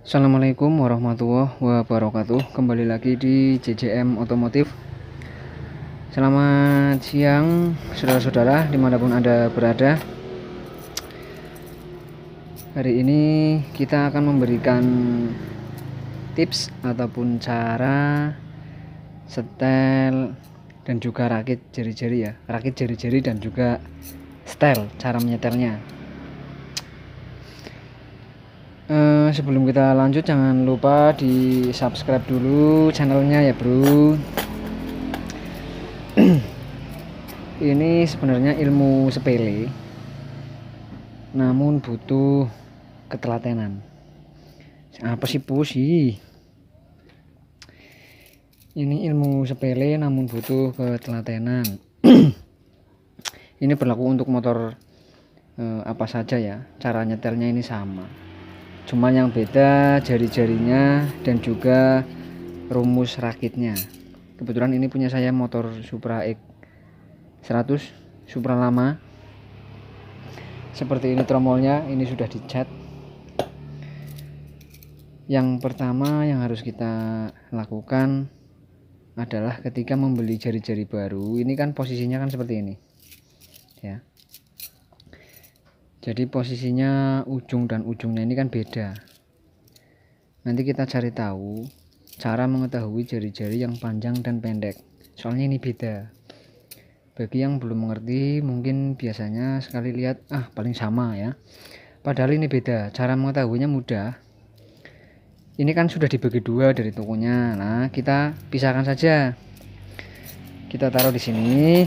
Assalamualaikum warahmatullahi wabarakatuh. Kembali lagi di JJM Otomotif. Selamat siang saudara-saudara dimanapun Anda berada. Hari ini kita akan memberikan tips ataupun cara setel dan juga rakit jari-jari ya. Rakit jari-jari dan juga setel, cara menyetelnya. Sebelum kita lanjut, jangan lupa di subscribe dulu channelnya ya bro. Ini sebenarnya ilmu sepele, namun butuh ketelatenan. Apa sih pusi? Ini ilmu sepele namun butuh ketelatenan. Ini berlaku untuk motor apa saja ya. Cara nyetelnya ini sama. Cuman yang beda jari-jarinya dan juga rumus rakitnya. Kebetulan ini punya saya motor Supra X100 Supra lama. Seperti ini tromolnya, ini sudah dicat. Yang pertama yang harus kita lakukan adalah ketika membeli jari-jari baru, ini kan posisinya kan seperti ini ya. Jadi posisinya ujung dan ujungnya ini kan beda. Nanti kita cari tahu cara mengetahui jari-jari yang panjang dan pendek. Soalnya ini beda. Bagi yang belum mengerti, mungkin biasanya sekali lihat paling sama ya. Padahal ini beda. Cara mengetahuinya mudah. Ini kan sudah dibagi dua dari tokonya. Nah, kita pisahkan saja. Kita taruh di sini.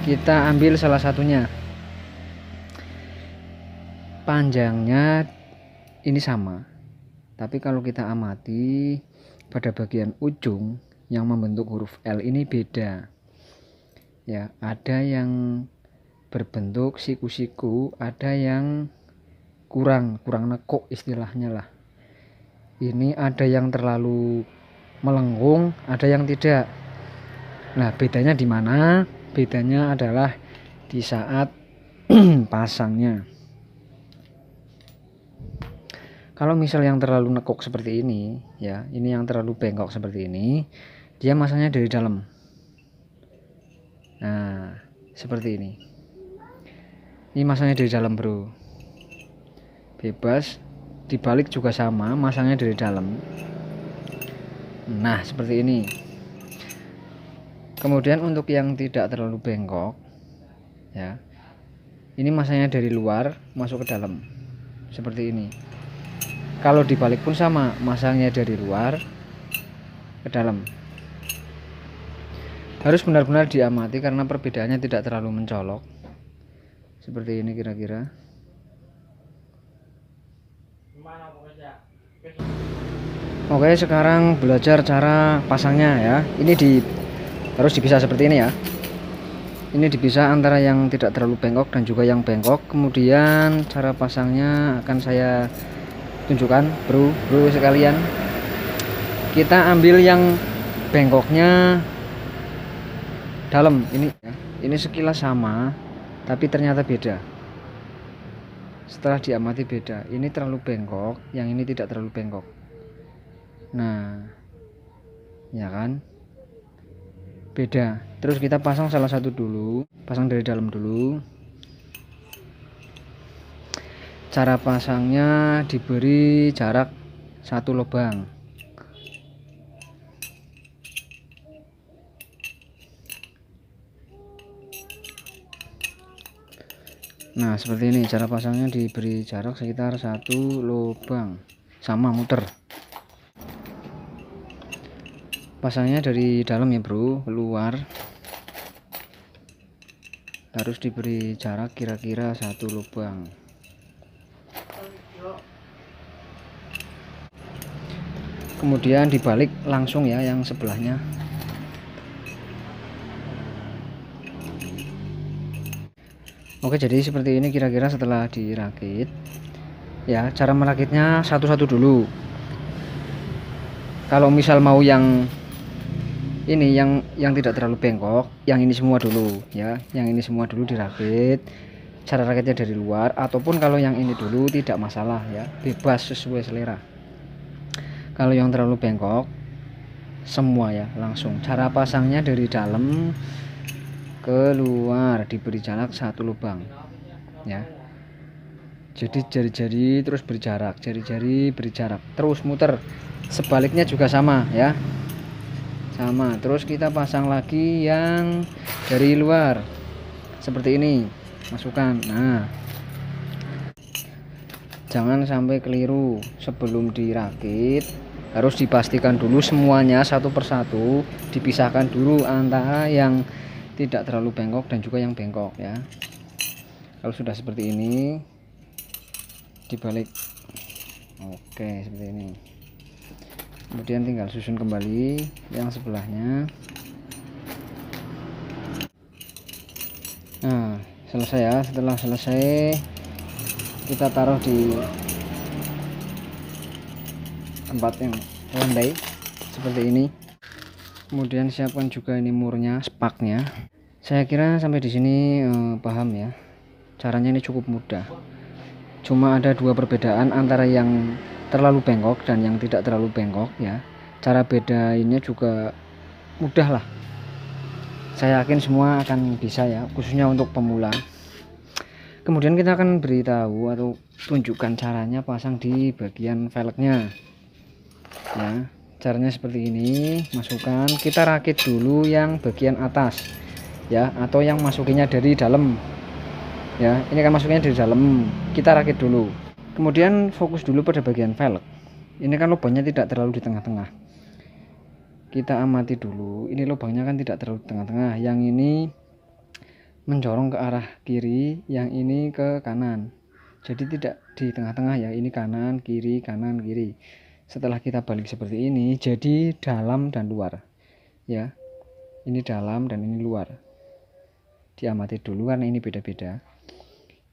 Kita ambil salah satunya. Panjangnya ini sama, tapi kalau kita amati pada bagian ujung yang membentuk huruf L ini beda ya. Ada yang berbentuk siku-siku, ada yang kurang nekuk istilahnya lah. Ini ada yang terlalu melengkung, ada yang tidak. Nah, bedanya di mana? Bedanya adalah di saat pasangnya. Kalau misal yang terlalu nekuk seperti ini ya, ini yang terlalu bengkok seperti ini, dia masangnya dari dalam. Nah, seperti ini. Ini masangnya dari dalam bro. Bebas, dibalik juga sama, masangnya dari dalam. Nah, seperti ini. Kemudian untuk yang tidak terlalu bengkok ya, ini masangnya dari luar masuk ke dalam. Seperti ini. Kalau dibalik pun sama, masangnya dari luar ke dalam. Harus benar-benar diamati karena perbedaannya tidak terlalu mencolok. Seperti ini kira-kira. Oke, sekarang belajar cara pasangnya ya. Ini harus dipisah seperti ini ya. Ini dipisah antara yang tidak terlalu bengkok dan juga yang bengkok. Kemudian cara pasangnya akan saya tunjukkan bro sekalian. Kita ambil yang bengkoknya dalam ini ya. Ini sekilas sama tapi ternyata beda. Setelah diamati beda, ini terlalu bengkok, yang ini tidak terlalu bengkok. Nah ya kan, beda. Terus kita pasang salah satu dulu, pasang dari dalam dulu. Cara pasangnya diberi jarak 1 lubang. Nah seperti ini cara pasangnya, diberi jarak sekitar 1 lubang, sama muter. Pasangnya dari dalam ya bro, keluar. Harus diberi jarak kira-kira 1 lubang. Kemudian dibalik langsung ya yang sebelahnya. Oke, jadi seperti ini kira-kira setelah dirakit ya. Cara merakitnya satu-satu dulu. Kalau misal mau yang ini yang tidak terlalu bengkok, yang ini semua dulu ya, yang ini semua dulu dirakit. Cara rakitnya dari luar, ataupun kalau yang ini dulu tidak masalah ya, bebas sesuai selera. Kalau yang terlalu bengkok semua ya langsung. Cara pasangnya dari dalam ke luar, diberi jarak 1 lubang ya. Jadi jari-jari terus berjarak, jari-jari berjarak, terus muter. Sebaliknya juga sama ya, sama. Terus kita pasang lagi yang dari luar seperti ini, masukkan. Nah, jangan sampai keliru. Sebelum dirakit harus dipastikan dulu semuanya satu persatu, dipisahkan dulu antara yang tidak terlalu bengkok dan juga yang bengkok ya. Kalau sudah seperti ini dibalik, oke seperti ini. Kemudian tinggal susun kembali yang sebelahnya. Nah, selesai ya. Setelah selesai kita taruh di tempat yang landai seperti ini. Kemudian siapkan juga ini murnya, spaknya. Saya kira sampai di sini paham ya. Caranya ini cukup mudah. Cuma ada 2 perbedaan antara yang terlalu bengkok dan yang tidak terlalu bengkok ya. Cara bedainnya juga mudah lah. Saya yakin semua akan bisa ya, khususnya untuk pemula. Kemudian kita akan beritahu atau tunjukkan caranya pasang di bagian velgnya ya. Caranya seperti ini, masukkan, kita rakit dulu yang bagian atas ya, atau yang masukinnya dari dalam ya. Ini kan masuknya dari dalam, kita rakit dulu. Kemudian fokus dulu pada bagian velg. Ini kan lubangnya tidak terlalu di tengah-tengah. Kita amati dulu, ini lubangnya kan tidak terlalu di tengah-tengah. Yang ini mencorong ke arah kiri, yang ini ke kanan. Jadi tidak di tengah-tengah ya, ini kanan, kiri, kanan, kiri. Setelah kita balik seperti ini, jadi dalam dan luar ya. Ini dalam dan ini luar. Diamati dulu karena ini beda-beda.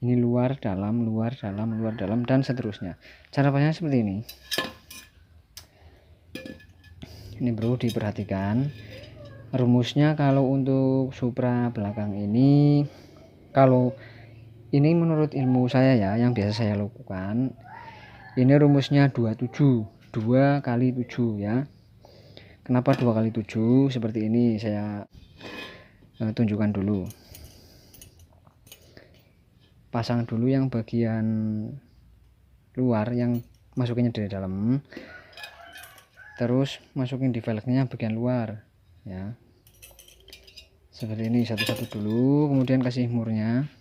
Ini luar, dalam, luar, dalam, luar, dalam, dan seterusnya. Cara pasangnya seperti ini. Ini perlu diperhatikan. Rumusnya kalau untuk Supra belakang ini, kalau ini menurut ilmu saya ya, yang biasa saya lakukan, ini rumusnya 27, 2 kali 7 ya. Kenapa 2 kali 7? Seperti ini saya tunjukkan dulu. Pasang dulu yang bagian luar yang masukinnya dari dalam, terus masukin di velgnya bagian luar ya, seperti ini satu-satu dulu. Kemudian kasih murnya.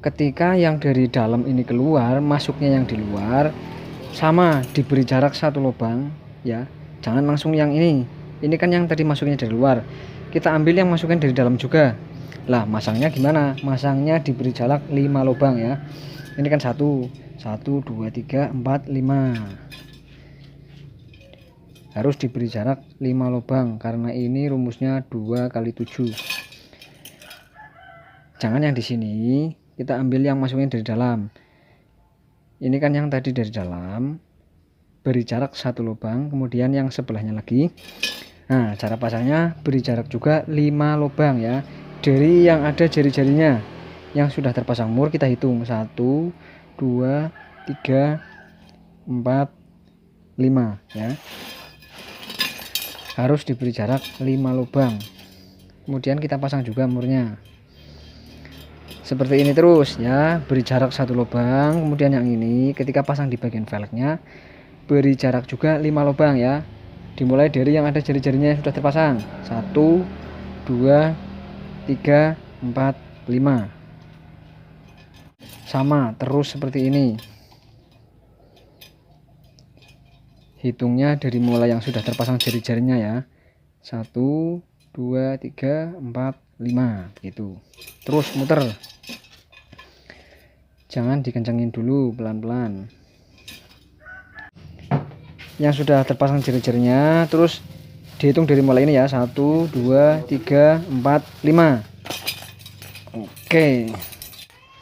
Ketika yang dari dalam ini keluar, masuknya yang di luar sama, diberi jarak 1 lubang ya. Jangan langsung yang ini kan yang tadi masuknya dari luar, kita ambil yang masuknya dari dalam juga. Lah, masangnya gimana? Masangnya diberi jarak 5 lubang ya. Ini kan 1, 2, 3, 4, 5. Harus diberi jarak 5 lubang karena ini rumusnya 2 kali 7. Jangan yang di sini, kita ambil yang masuknya dari dalam. Ini kan yang tadi dari dalam, beri jarak 1 lubang, kemudian yang sebelahnya lagi. Nah, cara pasangnya beri jarak juga 5 lubang ya. Dari yang ada jari-jarinya yang sudah terpasang mur, kita hitung 1, 2, 3, 4, 5 ya. Harus diberi jarak 5 lubang. Kemudian kita pasang juga murnya seperti ini terus ya. Beri jarak 1 lubang. Kemudian yang ini ketika pasang di bagian velgnya, beri jarak juga 5 lubang ya. Dimulai dari yang ada jari-jarinya yang sudah terpasang. 1, 2, 3, 4, 5. Sama terus seperti ini. Hitungnya dari mulai yang sudah terpasang jari-jarinya ya. 1, 2, 3, 4, 5 gitu. Terus muter. Jangan dikencangin dulu, pelan-pelan. Yang sudah terpasang jari-jarinya terus dihitung dari mulai ini ya. 1, 2, 3, 4, 5. Oke.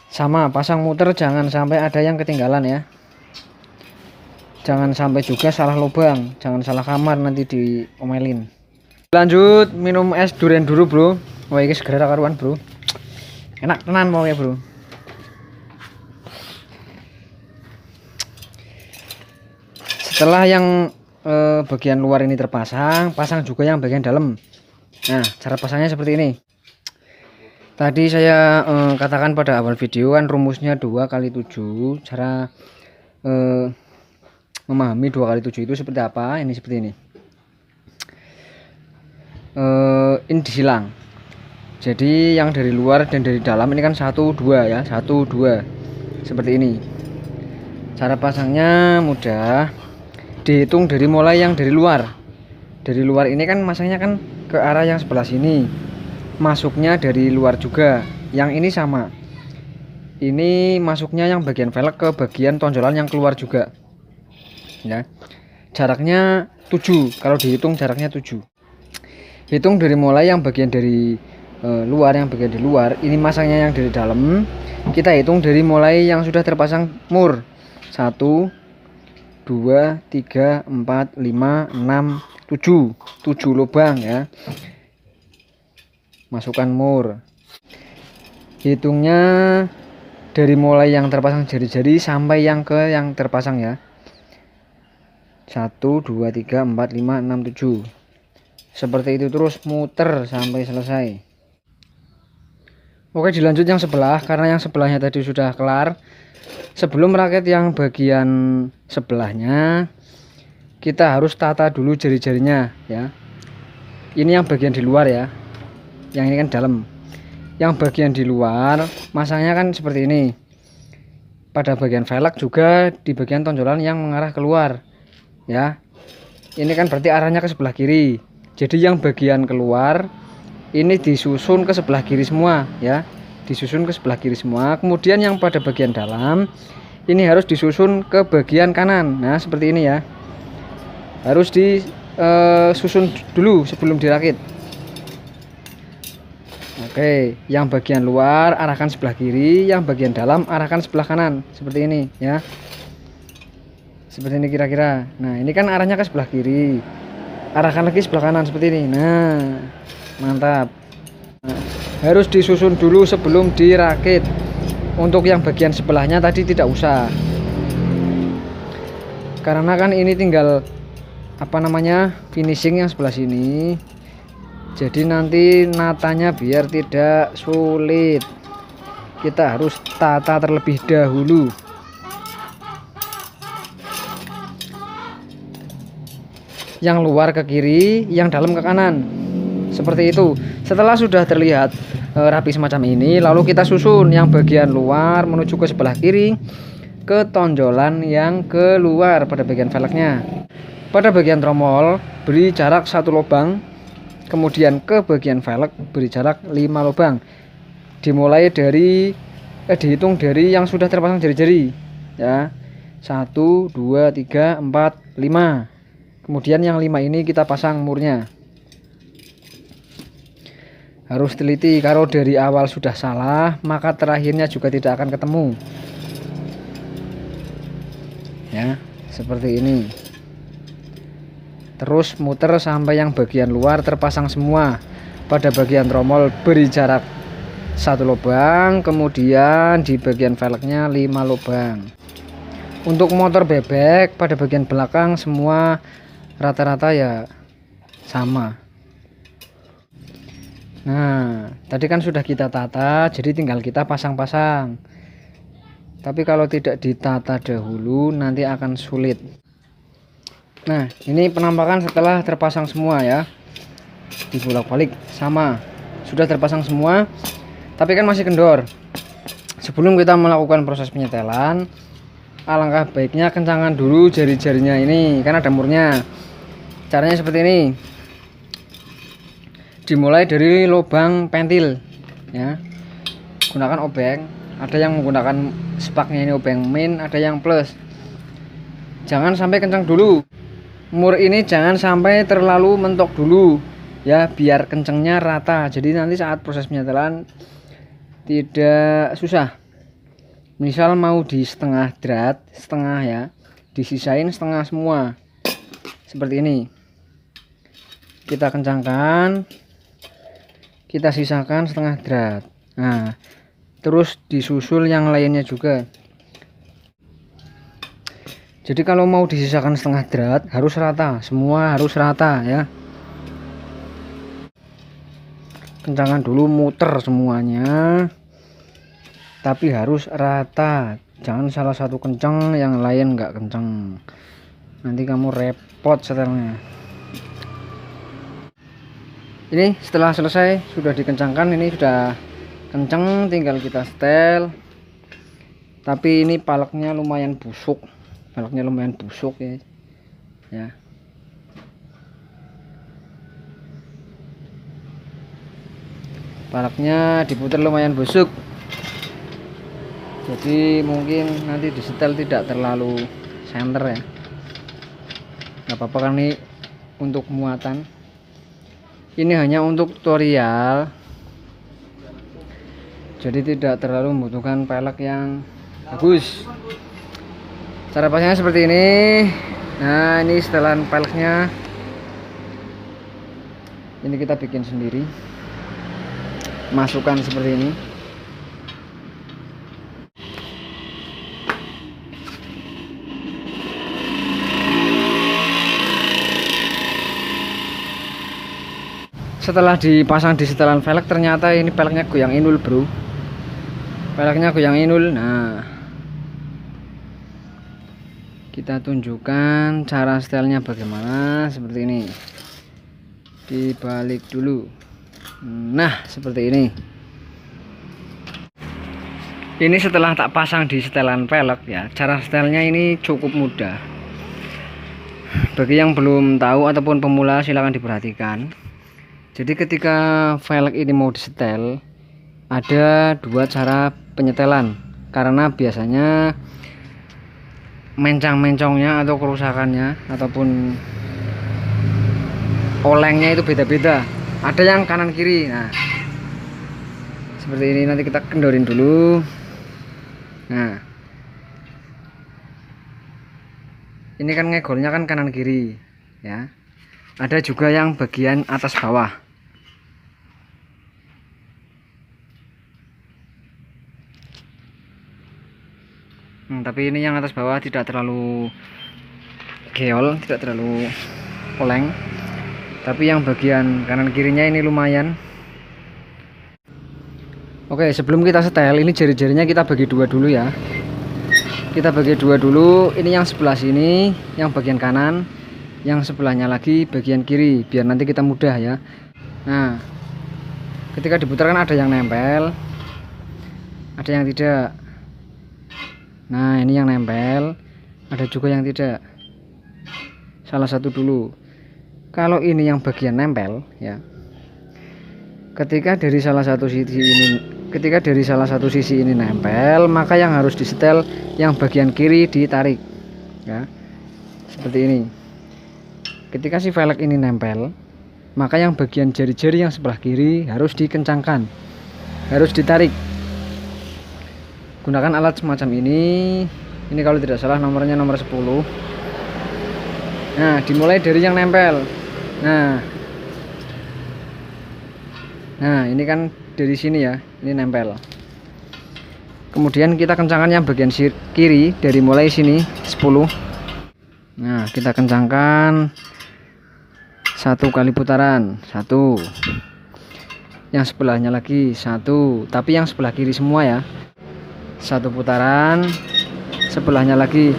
Sama, pasang muter, jangan sampai ada yang ketinggalan ya. Jangan sampai juga salah lubang, jangan salah kamar, nanti diomelin. Lanjut minum es durian dulu bro. Wah, ini segera karuan bro. Enak tenan mau ya bro. Setelah yang bagian luar ini terpasang, pasang juga yang bagian dalam. Nah, cara pasangnya seperti ini. Tadi saya katakan pada awal video kan rumusnya 2 kali 7. Cara memahami 2 kali 7 itu seperti apa? Ini seperti ini. Ini disilang. Jadi yang dari luar dan dari dalam ini kan 1 2 ya, 1 2. Seperti ini. Cara pasangnya mudah. Dihitung dari mulai yang dari luar. Dari luar ini kan masangnya kan ke arah yang sebelah sini. Masuknya dari luar juga. Yang ini sama. Ini masuknya yang bagian velg ke bagian tonjolan yang keluar juga. Ya. Jaraknya 7. Kalau dihitung jaraknya 7. Hitung dari mulai yang bagian dari luar, yang bagian di luar. Ini masangnya yang dari dalam. Kita hitung dari mulai yang sudah terpasang mur. 1 2 3 4 5 6 7 lubang ya. Masukkan mur. Hitungnya dari mulai yang terpasang jari-jari sampai yang terpasang ya. 1 2 3 4 5 6 7. Seperti itu terus muter sampai selesai. Oke, dilanjut yang sebelah, karena yang sebelahnya tadi sudah kelar. Sebelum rakit yang bagian sebelahnya, kita harus tata dulu jari-jarinya ya. Ini yang bagian di luar ya. Yang ini kan dalam. Yang bagian di luar masangnya kan seperti ini. Pada bagian velg juga di bagian tonjolan yang mengarah keluar ya. Ini kan berarti arahnya ke sebelah kiri. Jadi yang bagian keluar ini disusun ke sebelah kiri semua ya. Disusun ke sebelah kiri semua. Kemudian yang pada bagian dalam ini harus disusun ke bagian kanan. Nah, seperti ini ya. Harus disusun dulu sebelum dirakit. Oke, yang bagian luar arahkan sebelah kiri, yang bagian dalam arahkan sebelah kanan. Seperti ini ya. Seperti ini kira-kira. Nah, ini kan arahnya ke sebelah kiri. Arahkan lagi sebelah kanan seperti ini. Nah, mantap. Nah, harus disusun dulu sebelum dirakit. Untuk yang bagian sebelahnya tadi tidak usah, karena kan ini tinggal finishing yang sebelah sini. Jadi nanti natanya biar tidak sulit, kita harus tata terlebih dahulu. Yang luar ke kiri, yang dalam ke kanan. Seperti itu. Setelah sudah terlihat rapi semacam ini, lalu kita susun yang bagian luar menuju ke sebelah kiri, ke tonjolan yang keluar pada bagian velgnya. Pada bagian tromol beri jarak 1 lubang, kemudian ke bagian velg beri jarak 5 lubang. Dimulai dari dihitung dari yang sudah terpasang jari-jari ya. 1 2 3 4 5. Kemudian yang 5 ini kita pasang murnya. Harus teliti, kalau dari awal sudah salah maka terakhirnya juga tidak akan ketemu ya, seperti ini. Terus muter sampai yang bagian luar terpasang semua. Pada bagian tromol beri jarak 1 lubang, kemudian di bagian velgnya 5 lubang. Untuk motor bebek pada bagian belakang semua rata-rata ya sama. Nah, tadi kan sudah kita tata, jadi tinggal kita pasang-pasang. Tapi kalau tidak ditata dahulu nanti akan sulit. Nah, ini penampakan setelah terpasang semua ya. Dibolak-balik sama. Sudah terpasang semua, tapi kan masih kendor. Sebelum kita melakukan proses penyetelan, alangkah baiknya kencangkan dulu jari-jarinya ini, karena ada murnya. Caranya seperti ini. Dimulai dari lubang pentil ya. Gunakan obeng. Ada yang menggunakan spaknya ini obeng min, ada yang plus. Jangan sampai kencang dulu. Mur ini jangan sampai terlalu mentok dulu ya, biar kencangnya rata. Jadi nanti saat proses penyetelan tidak susah. Misal mau di setengah drat, setengah ya, disisain setengah semua. Seperti ini. Kita kencangkan, kita sisakan setengah drat. Nah, terus disusul yang lainnya juga. Jadi kalau mau disisakan setengah drat harus rata, semua harus rata ya. Kencangkan dulu, muter semuanya, tapi harus rata. Jangan salah satu kencang yang lain nggak kencang, nanti kamu repot setelnya. Ini setelah selesai sudah dikencangkan, ini sudah kencang, tinggal kita setel. Tapi ini paleknya lumayan busuk, ya. Paleknya diputar lumayan busuk, jadi mungkin nanti disetel tidak terlalu center ya. Nggak apa-apa kan, ini untuk muatan. Ini hanya untuk tutorial, jadi tidak terlalu membutuhkan pelek yang bagus. Cara pasangnya seperti ini. Nah, ini setelan peleknya ini kita bikin sendiri, masukkan seperti ini. Setelah dipasang di setelan velg, ternyata ini peleknya goyang inul bro, peleknya goyang inul. Nah, kita tunjukkan cara setelnya bagaimana. Seperti ini, dibalik dulu. Nah, seperti ini. Ini setelah tak pasang di setelan velg ya. Cara setelnya ini cukup mudah. Bagi yang belum tahu ataupun pemula, silahkan diperhatikan. Jadi ketika velg ini mau disetel, ada dua cara penyetelan, karena biasanya mencong-mencongnya atau kerusakannya ataupun olengnya itu beda-beda. Ada yang kanan kiri. Nah, seperti ini, nanti kita kendorin dulu. Nah, ini kan ngegolnya kan kanan kiri ya. Ada juga yang bagian atas bawah. Tapi ini yang atas bawah tidak terlalu geol, tidak terlalu oleng. Tapi yang bagian kanan kirinya ini lumayan. Oke, sebelum kita setel, ini jari-jarinya kita bagi dua dulu ya. Kita bagi dua dulu. Ini yang sebelah sini, yang bagian kanan, yang sebelahnya lagi bagian kiri, biar nanti kita mudah ya. Nah, ketika diputarkan ada yang nempel, ada yang tidak. Nah, ini yang nempel, ada juga yang tidak. Salah satu dulu. Kalau ini yang bagian nempel ya, ketika dari salah satu sisi ini nempel, maka yang harus disetel yang bagian kiri ditarik ya, seperti ini. Ketika si velg ini nempel, maka yang bagian jari-jari yang sebelah kiri harus dikencangkan, harus ditarik. Gunakan alat semacam ini. Ini kalau tidak salah nomornya nomor 10. Nah, dimulai dari yang nempel. Nah, ini kan dari sini ya, ini nempel. Kemudian kita kencangkan yang bagian kiri dari mulai sini 10. Nah, kita kencangkan 1 kali putaran, 1. Yang sebelahnya lagi 1, tapi yang sebelah kiri semua ya. 1 putaran, sebelahnya lagi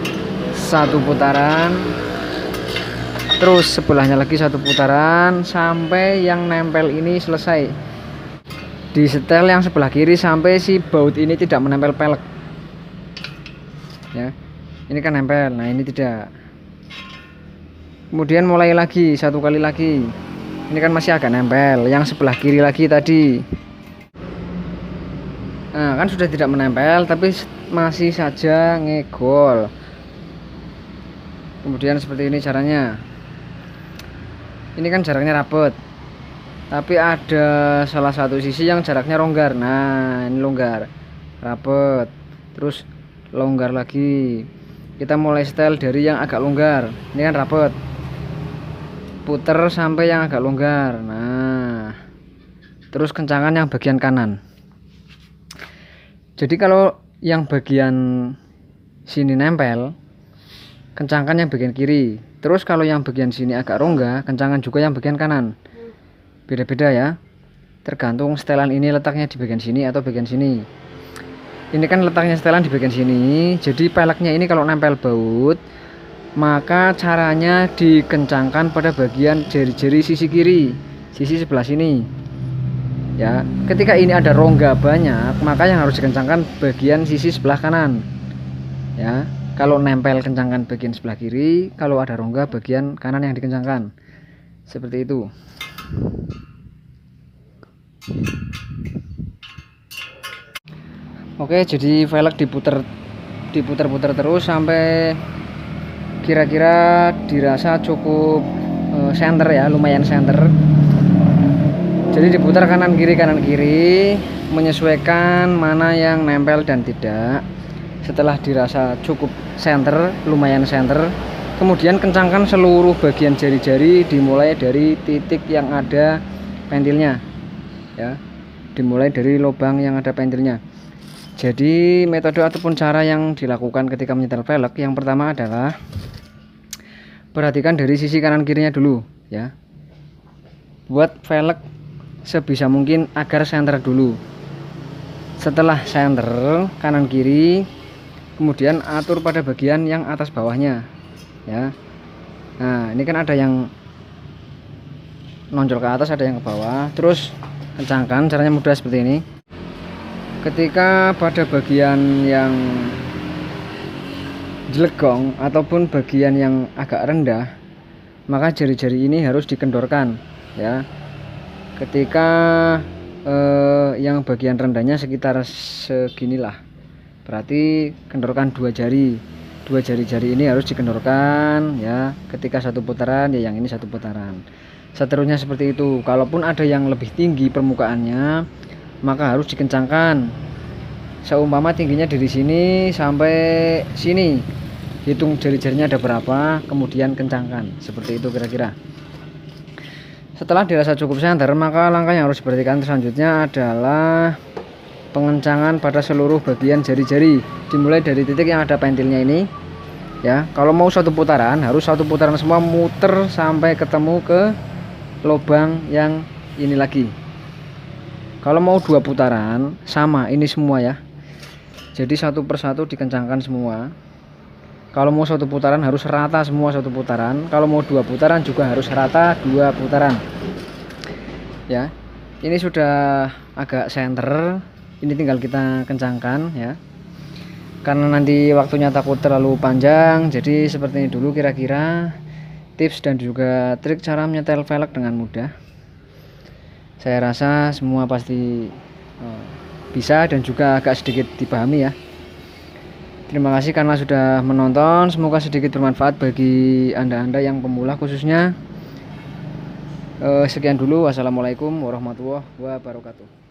1 putaran, terus sebelahnya lagi 1 putaran, sampai yang nempel ini selesai. Disetel yang sebelah kiri sampai si baut ini tidak menempel pelek ya. Ini kan nempel, nah ini tidak. Kemudian mulai lagi 1 kali lagi. Ini kan masih agak nempel, yang sebelah kiri lagi tadi. Nah, kan sudah tidak menempel, tapi masih saja ngegol. Kemudian seperti ini caranya. Ini kan jaraknya rapet, tapi ada salah satu sisi yang jaraknya longgar. Nah, ini longgar, rapet, terus longgar lagi. Kita mulai setel dari yang agak longgar. Ini kan rapet, puter sampai yang agak longgar. Nah, terus kencangan yang bagian kanan. Jadi kalau yang bagian sini nempel, kencangkan yang bagian kiri. Terus kalau yang bagian sini agak rongga, kencangkan juga yang bagian kanan. Beda-beda ya, tergantung setelan ini letaknya di bagian sini atau bagian sini. Ini kan letaknya setelan di bagian sini, jadi peleknya ini kalau nempel baut, maka caranya dikencangkan pada bagian jari-jari sisi kiri, sisi sebelah sini ya. Ketika ini ada rongga banyak, maka yang harus dikencangkan bagian sisi sebelah kanan ya. Kalau nempel kencangkan bagian sebelah kiri, kalau ada rongga bagian kanan yang dikencangkan. Seperti itu. Oke, jadi velg diputar-putar terus sampai kira-kira dirasa cukup center ya, lumayan center. Jadi diputar kanan kiri menyesuaikan mana yang nempel dan tidak. Setelah dirasa cukup center, lumayan center, kemudian kencangkan seluruh bagian jari-jari dimulai dari titik yang ada pentilnya ya, dimulai dari lubang yang ada pentilnya. Jadi metode ataupun cara yang dilakukan ketika menyetel velg, yang pertama adalah perhatikan dari sisi kanan kirinya dulu ya. Buat velg sebisa mungkin agar center dulu. Setelah center kanan kiri, kemudian atur pada bagian yang atas bawahnya ya. Nah, ini kan ada yang nonjol ke atas, ada yang ke bawah. Terus kencangkan, caranya mudah seperti ini. Ketika pada bagian yang jelegong ataupun bagian yang agak rendah, maka jari-jari ini harus dikendorkan ya. Ketika yang bagian rendahnya sekitar seginilah, berarti kendorkan dua jari-jari ini harus dikendorkan ya. Ketika satu putaran ya, yang ini satu putaran. Seterusnya seperti itu. Kalaupun ada yang lebih tinggi permukaannya, maka harus dikencangkan. Seumpama tingginya dari sini sampai sini, hitung jari-jarinya ada berapa, kemudian kencangkan. Seperti itu kira-kira. Setelah dirasa cukup center, maka langkah yang harus diperhatikan selanjutnya adalah pengencangan pada seluruh bagian jari-jari, dimulai dari titik yang ada pentilnya ini ya. Kalau mau satu putaran, harus satu putaran semua, muter sampai ketemu ke lubang yang ini lagi. Kalau mau dua putaran, sama ini semua ya, jadi satu persatu dikencangkan semua. Kalau mau satu putaran harus rata semua satu putaran. Kalau mau dua putaran juga harus rata dua putaran ya. Ini sudah agak center, ini tinggal kita kencangkan ya, karena nanti waktunya takut terlalu panjang. Jadi seperti ini dulu kira-kira tips dan juga trik cara menyetel velg dengan mudah. Saya rasa semua pasti bisa dan juga agak sedikit dipahami ya. Terima kasih karena sudah menonton, semoga sedikit bermanfaat bagi anda-anda yang pemula khususnya. Sekian dulu, wassalamualaikum warahmatullahi wabarakatuh.